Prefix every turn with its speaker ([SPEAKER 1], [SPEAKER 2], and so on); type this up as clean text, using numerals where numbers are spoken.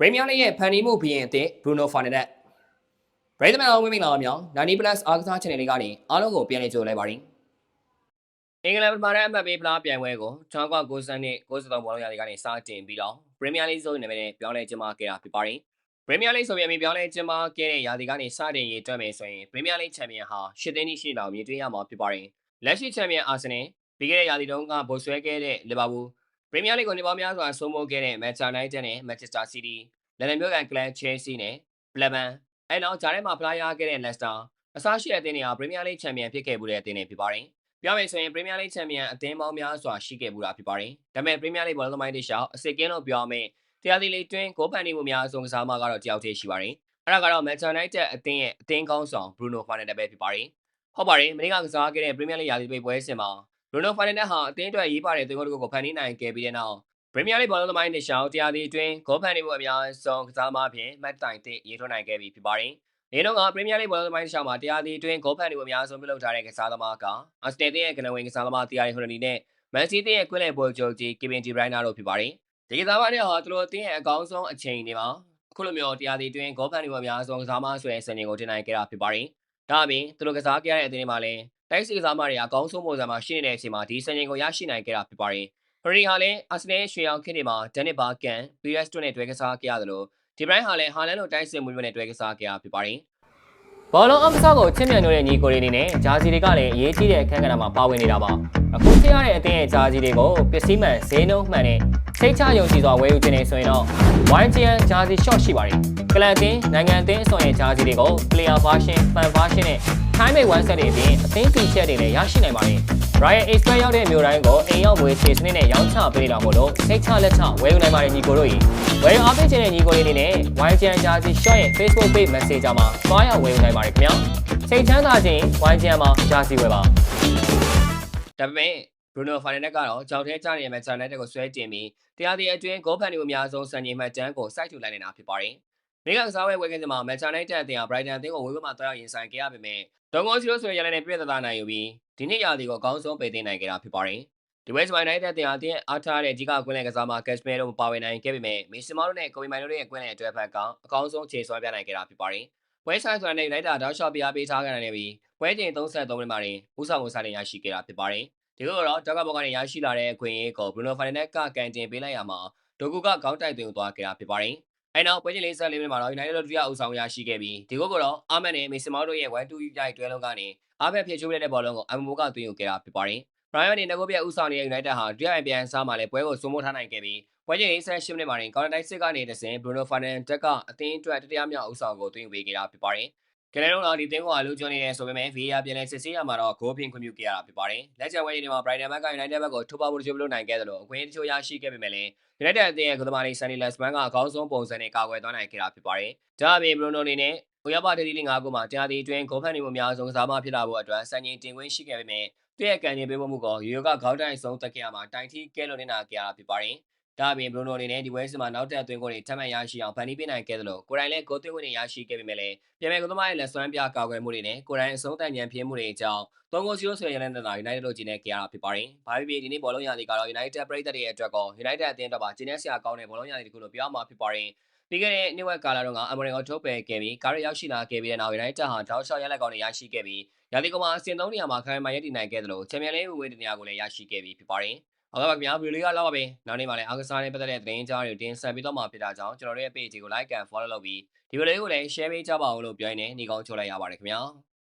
[SPEAKER 1] ပရီးမီးယားလိရဲ့ဖန်တီးမှုဘီရင်အသစ် Bruno Fernandes ပရိသတ်များအားဝင်လာပါများ 90+ အားကစား channel လေးကနေအားလုံးကိုပြန်လည်ကြိုလိုက်ပါရစေ။အင်္ဂလန်မှာတဲ့အမှတ်ပေးဖလားပြိုင်ပွဲကို1992 93ဘောလုံးရာသီကနေစတင်ပြီးတော့ပရီးမီးယားလိဆိုတဲ့နာမည်နဲ့ပြောင်းလဲကျင်းပခဲ့တာဖြစ်ပါတယ်။ပရီးမီးယားလိဆိုပြီးပြောင်းလဲကျင်းပခဲ့တဲ့ရာသီကနေစတင်ရေးတွက်မယ်ဆိုရင်ပရီးမီးယားလိချန်ပီယံဟာ8သိန်းရှိလောက်မြင်တွေ့ရမှာဖြစ်ပါတယ်။လက်ရှိချန်ပီယံအာဆင်နယ်ပြီးခဲ့တဲ့ရာသီတုန်းကဗိုလ်ဆွဲခဲ့တဲ့လီဗာပူးပရီးမီးယားလိကိုနှစ်ပေါင်းများစွာစိုးမိုးခဲ့တဲ့မန်ချက်စတာယူနိုက်တက်နဲ့မန်ချက်စတာစီးတီးလန်ဒန်မြို့ကန်ကလပ်ချယ်ဆီနဲ့ဘလက်ဘန်အဲ့နောက်ဂျာထဲမှာဖလားရခဲ့တဲ့လက်စတာအစားရှိတဲ့အသင်းတွေဟာပရီးမီးယားလိချန်ပီယံဖြစ်ခဲ့မှုတဲ့အသင်းတွေဖြစ်ပါတယ်။ပြောမယ်ဆိုရင်ပရီးမီးယားလိချန်ပီယံအသင်းပေါင်းများစွာရှိခဲ့မှုတာဖြစ်ပါတယ်။ဒါပေမဲ့ပရီးမီးယားလိဘောလုံးသမိုင်းတစ်လျှောက်အစစ်ကင်းလို့ပြောရမယ်တရားသီလေးတွင်းဂိုးဖန်တီးမှုများအဆုံးကစားမှာကတော့တယောက်တည်းရှိပါတယ်။အဲ့ဒါကတော့မန်ချက်စတာယူနိုက်တက်အသင်းရဲ့အသင်းကောင်းဆောင် Bruno Fernandes ပဲဖြစ်ပါတယ်။ဟုတ်ပါတယ်မနေ့ကကစားခဲ့တဲ့ပရီးမီးယားလိရာသီပွဲစဉ်မှာ Bruno Fernandes ဟာအသင်းအတွက်ရေးပါတဲ့သွင်းဂိုးတစ်ခုကိုဖန်တီးနိုင်ခဲ့ပြီးတဲ့နောက်ပရီးမီးယားလိဘောလုံးသမိုင်းတစ်လျှောက်တရားသီအတွင်းဂိုးဖန်တီးမှုအများဆုံးကစားမှာဖြင့်မှတ်တိုင်သစ်ရေးထွန်းနိုင်ခဲ့ပြီဖြစ်ပါတယ်။ဒီတော့ကပရီးမီးယားလိဘောလုံးသမိုင်းတစ်လျှောက်မှာတရားသီအတွင်းဂိုးဖန်တီးမှုအများဆုံးပြုလုပ်ထားတဲ့ကစားသမားကအာဆင်နယ်ရဲ့ကနဝင်ကစားသမားတီယာရီဟိုနဒီနဲ့မန်စီးတီးရဲ့ကွင်းလယ်ဘောဂျိုဂျီကီဗင်ဂျီဘရိုင်းနာတို့ဖြစ်ပါတယ်။ဒီကစားသမားတွေဟာသူတို့အသင်းရဲ့အကောင်းဆုံးအချိန်တွေမှာအခုလိုမျိုးတရားသီအတွင်းဂိုးဖန်တီးမှုအများဆုံးကစားသမားဆိုတဲ့စံချိန်ကိုတင်နိုင်ခဲ့တာဖြစ်ပါတယ်။ဒါအပြင်သူတို့ကစားခဲ့ရတဲ့အသင်းတွေမှာလည်းတိုက်စစ်ကစားသမားတွေအကောင်းဆုံးပုံစံမှာရှိနေတဲ့အချိန်မှာဒီစံချိန်ကိုရရှိနိုင်ခဲ့တာဖြစ်ပါတယ်။ဖရီဟာလည်းအာဆင်နယ်ရွှေရောင်ခေတ်တွေမှာဒန်နစ်ဘာကန်ပီရက်စ်တို့နဲ့တွဲကစားခဲ့ရသလိုဒီဘရိုင်းဟာလည်းဟာလန်တို့တိုက်စစ်မှုတွေနဲ့တွဲကစားခဲ့ရဖြစ်ပါတယ်။ဘောလုံးအကစားကိုချစ်မြတ်နိုးတဲ့ညီကိုတွေအနေနဲ့ဂျာစီတွေကလည်းအရေးကြီးတဲ့အခန်းကဏ္ဍမှာပါဝင်နေတာပါ။အခုသိရတဲ့အသင်းရဲ့ဂျာစီတွေကိုပစ္စည်းမှန်ဈေးနှုန်းမှန်နဲ့စိတ်ချယုံကြည်စွာဝယ်ယူခြင်းနဲ့ဆိုရင်တော့ YGN ဂျာစီ short ရှိပါတယ်။ကလပ်အသင်းနိုင်ငံအသင်းအစော်ရဲ့ဂျာစီတွေကို player version, fan version နဲ့ time made one set တွေအပြင်အသင်း t-shirt တွေလည်းရရှိနိုင်ပါတယ်။ Royal Express ရောက်တဲ့မြို့တိုင်းကိုအိမ်ရောက်ဝယ်ချေစနစ်နဲ့ရောင်းချပေးလာမို့လို့စိတ်ချလက်ချဝယ်ယူနိုင်ပါတယ်ညီကိုတို့ကြီး။ဝယ်ယူအားပေးခြင်းတဲ့ညီကိုတွေအနေနဲ့ YGN ဂျာစီ short ရဲ့ Facebook page Messenger မှာတွားရောက်ဝယ်ယူနိုင်ပါတယ်ခင်ဗျာ။စိတ်ချမ်းသာခြင်း YGN မှာဂျာစီဝယ်ပါ။ဒါပေမဲ့Bruno Fernandes ကတော့ကြောက်ထဲကျနေတဲ့မန်ချက်စတာယူနိုက်တက်ကိုဆွဲတင်ပြီးတရားသီအတွင်းဂိုးဖန်တီးမှုအများဆုံးစံချိန်မှတ်တမ်းကိုစိုက်ထူလိုက်နေတာဖြစ်ပါတယ်။မိကကစားပွဲကစားမှာမန်ချက်စတာယူနိုက်တက်အသင်းဟာ Brighton အသင်းကိုဝေးဝေးမှတွားရောက်ရင်ဆိုင်ခဲ့ရပေမဲ့3-0ဆိုတဲ့ရလဒ်နဲ့ပြည့်သက်သာနိုင်ယူပြီးဒီနှစ်ရာသီကိုအကောင်းဆုံးပေးသွင်းနိုင်ခဲ့တာဖြစ်ပါတယ်။ဒီပွဲစမိုင်းနိုက်တက်အသင်းအားထားတဲ့အဓိကကွင်းလယ်ကစားမှာကက်ရှမီယာတို့မပါဝင်နိုင်ခဲ့ပေမဲ့မီဆီမာတို့နဲ့ကိုဘီမိုင်တို့ရဲ့ကွင်းလယ်အတွက်ဘက်ကအကောင်းဆုံးခြေစွမ်းပြနိုင်ခဲ့တာဖြစ်ပါတယ်။ပွဲဆိုင်ဆိုတာနဲ့ယူနိုက်တက်တောက်လျှောက်ပြအားပေးထားခဲ့နိုင်ပြီးပွဲချိန်33မိနစ်မှာတင်ဦးဆောင်မှုဆိုင်ရရှိခဲ့တာဖြစ်ပါတယ်။ဒီကတော့တောက်ကဘောကနေရရှိလာတဲ့အခွင့်အရေးကို Bruno Fernandes ကကန်တင်ပေးလိုက်ရမှာဒိုကူကခေါင်းတိုက်သွင်းသွားခဲ့တာဖြစ်ပါတယ်။အဲနောက်ပွဲချိန်44မိနစ်မှာတော့ United တို့ဒုတိယဦးဆောင်ရရှိခဲ့ပြီးဒီကတော့အာမတ်နဲ့မီဆီမာတို့ရဲ့1-2ရိုက်တွဲလုံးကနေအားပဲဖြည့်ချိုးလိုက်တဲ့ဘောလုံးကိုအမ်မိုကသွင်းယူခဲ့တာဖြစ်ပါတယ်။ Brian နဲ့ငကိုပြဦးဆောင်နေတဲ့ United ဟာဒုတိယပြန်စားမှလည်းပွဲကိုစိုးမိုးထားနိုင်ခဲ့ပြီးပွဲချိန်48မိနစ်မှာတင်ကော်နာတိုက်စစ်ကနေတဆင့် Bruno Fernandes ကအသင်းအတွက်တတိယမြောက်ဦးဆောင်ကိုသွင်းယူပေးခဲ့တာဖြစ်ပါတယ်။ကလေးလုံးတော့ဒီသင်းကအလူကျွန်းနေတယ်ဆိုပေမဲ့ VAR ပြန်လည်စစ်ဆေးရမှာတော့ဂိုးပြင်ခွင့်ပြုခဲ့ရတာဖြစ်ပါတယ်။လက်ကျန်ပွဲတွေမှာ Brighton ဘက်က United ဘက်ကိုထိုးပေါမှုတချို့ပြုလုပ်နိုင်ခဲ့တယ်လို့အခွင့်အရေးတချို့ရရှိခဲ့ပေမဲ့လည်း United အသင်းရဲ့ဂိုးသမားလေး Sandy Lasman ကအကောင်းဆုံးပုံစံနဲ့ကာကွယ်သွားနိုင်ခဲ့တာဖြစ်ပါတယ်။ဒါအပြင် Bruno အနေနဲ့ဥရောပဒေသီလ5ခုမှာတရားသီအတွင်းဂိုးဖန်တီးမှုအများဆုံးကစားမဖြစ်လာဖို့အတွက်စံချိန်တင်ခွင့်ရှိခဲ့ပေမဲ့သူ့ရဲ့ကန်တင်ပေးမှုကိုရိုကခေါင်းတိုင်ဆုံးတက်ခဲ့ရမှာတိုင်ထီကဲလို့နေတာကြရတာဖြစ်ပါတယ်။ဒါအပြင် Bruno အနေနဲ့ဒီပွဲစဉ်မှာနောက်တက်သွင်းကိုတွေထပ်မံရရှိအောင်ဖန်တီးပေးနိုင်ခဲ့တယ်လို့ကိုယ်တိုင်လည်းဂိုးသွင်းခွင့်တွေရရှိခဲ့ပေမဲ့လည်းပြန်မဲ့ဂိုးသမားရဲ့လက်စွမ်းပြကာကွယ်မှုတွေနဲ့ကိုယ်တိုင်အဆုံးတန်ဉာဏ်ဖြစ်မှုတွေအကြောင်း3-0ဆိုတဲ့ရလဒ်နဲ့ United တို့ကျင်းနေကြရတာဖြစ်ပါတယ်။ဘာဖြစ်ဖြစ်ဒီနေ့ဘောလုံးရာသီကတော့ United ပရိသတ်တွေရဲ့အတွက်ကော United အသင်းအတွက်ပါကျင်းနေစရာကောင်းတဲ့ဘောလုံးရာသီတစ်ခုလို့ပြောရမှာဖြစ်ပါတယ်။ပြီးခဲ့တဲ့နေ့ဝက်ကာလာတော့ကအမေရိကန်ထုတ်ပယ်ခဲ့ပြီးကားရရောက်ရှိလာခဲ့ပြီးတဲ့နောက် United ဟာတောက်လျှောက်ရလက်ကောင်းတွေရရှိခဲ့ပြီးရာသီကမှာအဆင့်3နေရာမှာခိုင်မာရည်တည်နိုင်ခဲ့တယ်လို့ချန်ပီယံလိဝေးနေရာကိုလည်းရရှိခဲ့ပြီးဖြစ်ပါတယ်။ဟုတ်ကဲ့ပါခင်ဗျာဗီဒီယိုလေးကလောက်ပါပဲ။နောက်နေ့မှာလည်းအားကစားနဲ့ပတ်သက်တဲ့သတင်းကြားတွေကိုတင်ဆက်ပေးတော့မှာဖြစ်တာကြောင့်ကျွန်တော်တို့ရဲ့ page ကို like and follow လုပ်ပြီးဒီဗီဒီယိုလေးကိုလည်း share ပေးကြပါဦးလို့ပြောရင်းနဲ့ညီကောင်းချိုးလိုက်ရပါတယ်ခင်ဗျာ။